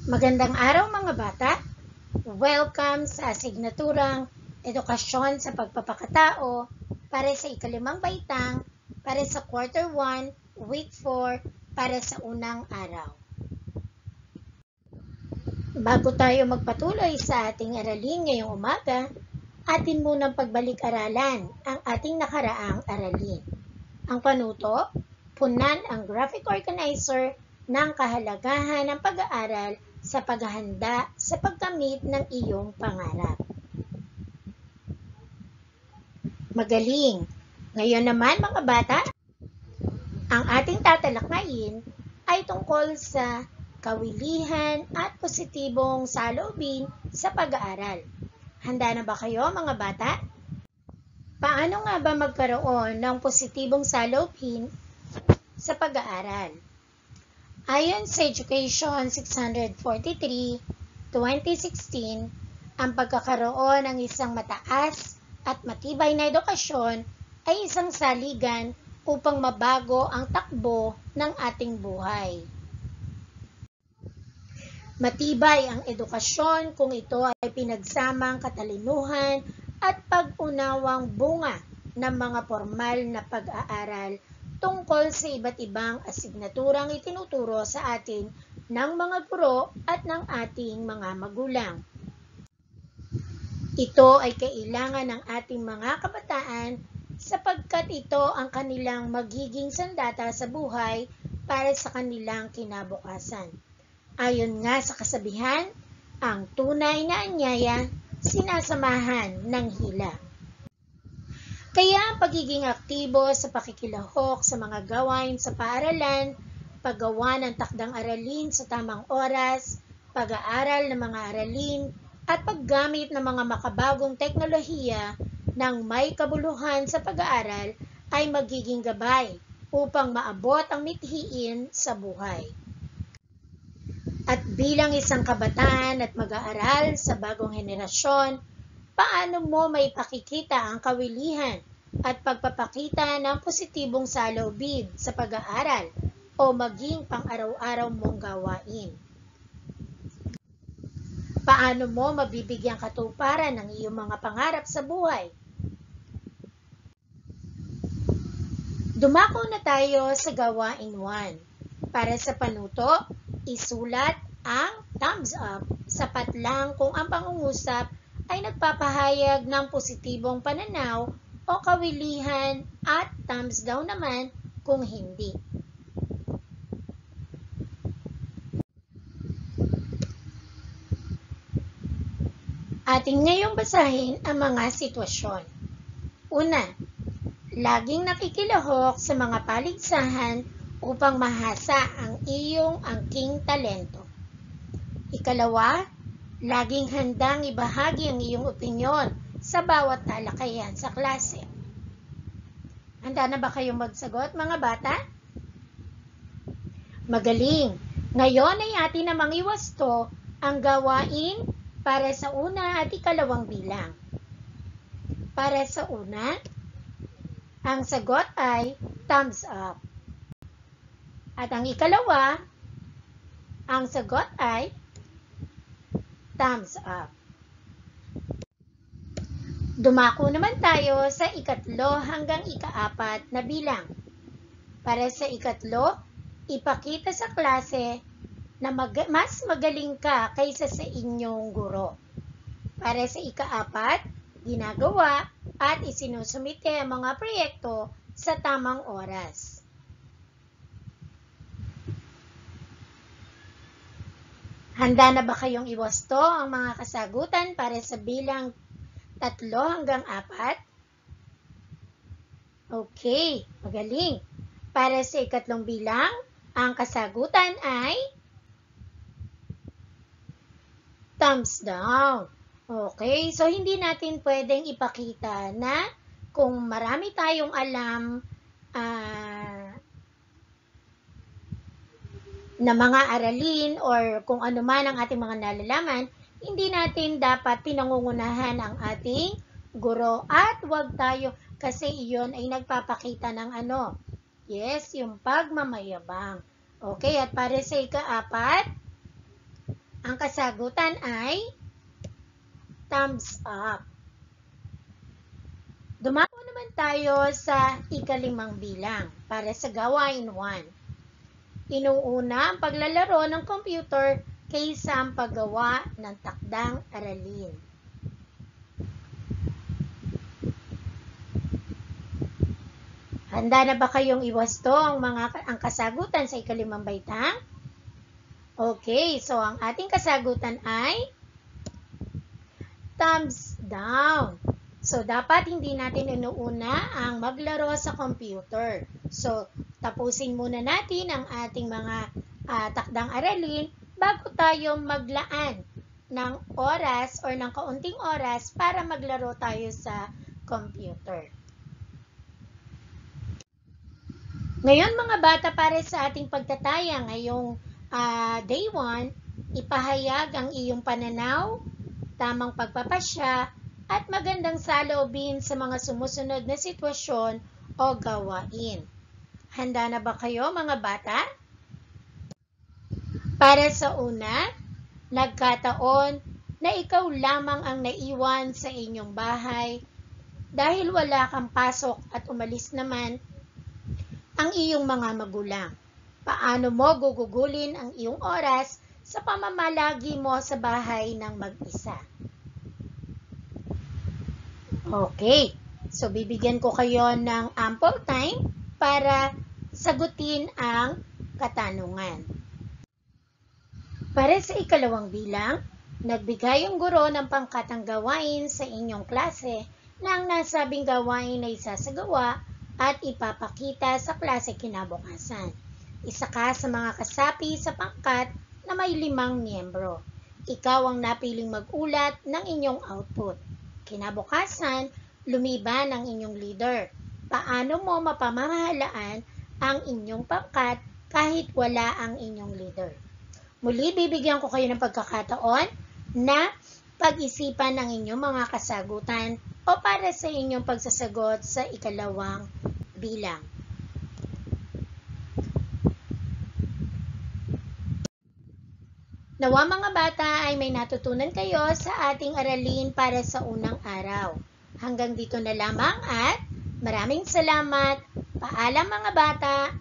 Magandang araw mga bata! Welcome sa asignaturang Edukasyon sa Pagpapakatao para sa ikalimang baitang para sa Quarter 1, Week 4 para sa unang araw. Bago tayo magpatuloy sa ating aralin ngayong umaga, atin munang pagbalik-aralan ang ating nakaraang aralin. Ang panuto, punan ang graphic organizer ng kahalagahan ng pag-aaral sa paghahanda sa pagkamit ng iyong pangarap. Magaling! Ngayon naman mga bata, ang ating tatalakayin ay tungkol sa kawilihan at positibong saloobin sa pag-aaral. Handa na ba kayo mga bata? Paano nga ba magkaroon ng positibong saloobin sa pag-aaral? Ayon sa Education 643, 2016, ang pagkakaroon ng isang mataas at matibay na edukasyon ay isang saligan upang mabago ang takbo ng ating buhay. Matibay ang edukasyon kung ito ay pinagsamang katalinuhan at pag-unawang bunga ng mga formal na pag-aaral tungkol sa iba't ibang asignaturang itinuturo sa atin ng mga guro at ng ating mga magulang. Ito ay kailangan ng ating mga kabataan sapagkat ito ang kanilang magiging sandata sa buhay para sa kanilang kinabukasan. Ayon nga sa kasabihan, ang tunay na anyaya sinasamahan ng hila. Kaya ang pagiging aktibo sa pakikilahok sa mga gawain sa paaralan, paggawa ng takdang aralin sa tamang oras, pag-aaral ng mga aralin, at paggamit ng mga makabagong teknolohiya ng may kabuluhan sa pag-aaral ay magiging gabay upang maabot ang mithiin sa buhay. At bilang isang kabataan at mag-aaral sa bagong henerasyon, paano mo may pakikita ang kawilihan at pagpapakita ng positibong saloobin sa pag-aaral o maging pang-araw-araw mong gawain? Paano mo mabibigyang katuparan ng iyong mga pangarap sa buhay? Dumako na tayo sa gawain 1. Para sa panuto, isulat ang thumbs up, sapat lang kung ang pangungusap ay nagpapahayag ng positibong pananaw o kawilihan at thumbs down naman kung hindi. Ating ngayong basahin ang mga sitwasyon. Una, laging nakikilahok sa mga paligsahan upang mahasa ang iyong angking talento. Ikalawa, laging handang ibahagi ang iyong opinyon sa bawat talakayan sa klase. Handa na ba kayong magsagot mga bata? Magaling! Ngayon ay atin namang iwasto ang gawain para sa una at ikalawang bilang. Para sa una, ang sagot ay thumbs up. At ang ikalawa, ang sagot ay thumbs up. Dumako naman tayo sa ikatlo hanggang ikaapat na bilang. Para sa ikatlo, ipakita sa klase na mas magaling ka kaysa sa inyong guro. Para sa ikaapat, ginagawa at isinusumite ang mga proyekto sa tamang oras. Handa na ba kayong iwasto ang mga kasagutan para sa bilang 3 hanggang 4? Okay, magaling. Para sa ikatlong bilang, ang kasagutan ay thumbs down. Okay, so hindi natin pwedeng ipakita na kung marami tayong alam na mga aralin or kung ano man ang ating mga nalalaman, hindi natin dapat pinangungunahan ang ating guro at huwag tayo kasi iyon ay nagpapakita ng ano? Yes, yung pagmamayabang. Okay, at para sa ikaapat, kasagutan ay thumbs up. Dumako naman tayo sa ika-5 bilang para sa gawain 1. Inuuna ang paglalaro ng computer kaysa ang paggawa ng takdang aralin. Handa na ba kayong iwasto ang kasagutan sa ika-5 baitang? Okay, so ang ating kasagutan ay thumbs down. So, dapat hindi natin inuuna ang maglaro sa computer. So, tapusin muna natin ang ating mga takdang aralin bago tayo maglaan ng oras or ng kaunting oras para maglaro tayo sa computer. Ngayon mga bata, para sa ating pagtataya ngayong day 1, ipahayag ang iyong pananaw, tamang pagpapasya, at magandang saloobin sa mga sumusunod na sitwasyon o gawain. Handa na ba kayo mga bata? Para sa una, nagkataon na ikaw lamang ang naiwan sa inyong bahay dahil wala kang pasok at umalis naman ang iyong mga magulang. Paano mo gugugulin ang iyong oras sa pamamalagi mo sa bahay ng mag-isa? Okay, so bibigyan ko kayo ng ample time para sagutin ang katanungan. Para sa ika-2 bilang, nagbigay ang guro ng pangkatang gawain sa inyong klase na ang nasabing gawain ay sasagawa at ipapakita sa klase kinabukasan. Isa ka sa mga kasapi sa pangkat na may 5 miyembro. Ikaw ang napiling mag-ulat ng inyong output. Kinabukasan, lumiban ang inyong leader. Paano mo mapamamahalaan ang inyong pangkat kahit wala ang inyong leader? Muli, bibigyan ko kayo ng pagkakataon na pag-isipan ang inyong mga kasagutan o para sa inyong pagsasagot sa ika-2 bilang. Nawa mga bata ay may natutunan kayo sa ating aralin para sa unang araw. Hanggang dito na lamang at maraming salamat. Paalam mga bata!